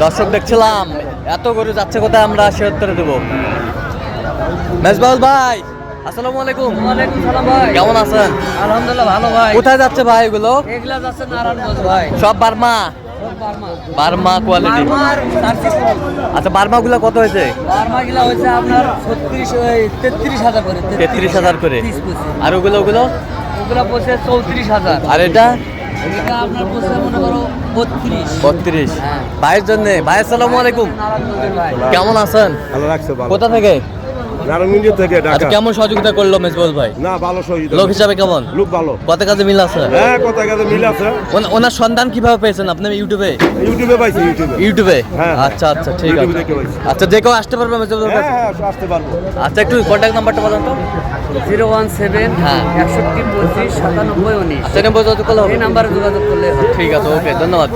দর্শক দেখছিলাম এত গরু যাচ্ছে কোথায়, আমরা সে উত্তরে দেবো। মেজবাউল ভাই আসসালামু আলাইকুম। ওয়ালাইকুম সালাম ভাই, কেমন আছেন? আলহামদুলিল্লাহ ভালো ভাই। কোথায় যাচ্ছে ভাই এগুলো? এগুলা যাচ্ছে নারায়ণগঞ্জ ভাই, সব বার্মা, সব বার্মা। Burma quality. বার্মার জার্সি গরু। আচ্ছা বার্মা গুলা কত হয়েছে? বার্মা গিলা হয়েছে আপনার 33,000 করে। 33,000 করে। 30 পঁচিশ। আর ওগুলো ওগুলা পড়ছে 34,000। আর এটা এটা আপনার পড়ছে মনে করো 32। 32। হ্যাঁ। ভাইয়ের জন্য। ভাই আসসালামু আলাইকুম, নারায়ণগঞ্জের ভাই। কেমন আছেন? ভালো রাখছে ভালো। কোথা থেকে? নারায়ণগঞ্জ থেকে আচ্ছা ঢাকা। কেমন সহযোগিতা করলো মেজবাউল ভাই? না ভালো সহযোগিতা। লোক হিসাবে কেমন? লোক ভালো। কত কাজে মিল আছে? হ্যাঁ কথা কাজে মিল আছে। ওনার সন্ধান কিভাবে পেয়েছেন আপনি? ইউটিউবে? ইউটিউবে পাইছি ইউটিউবে। ইউটিউবে? হ্যাঁ। আচ্ছা আচ্ছা ঠিক ইউটিউবে আছে। দেখে পাইছি। আচ্ছা যে কেউ আসতে পারবে মেজবাউল হ্যাঁ কাছে? হ্যাঁ আসতে পারবো। আচ্ছা একটু কন্ট্যাক্ট নাম্বারটা বলেন তো। 017 হ্যাঁ। 61 25 97 19। আচ্ছা এই নম্বরে যোগাযোগ করলে হবে? এই নাম্বারে যোগাযোগ করলে হবে। ঠিক আছে, ওকে, ধন্যবাদ।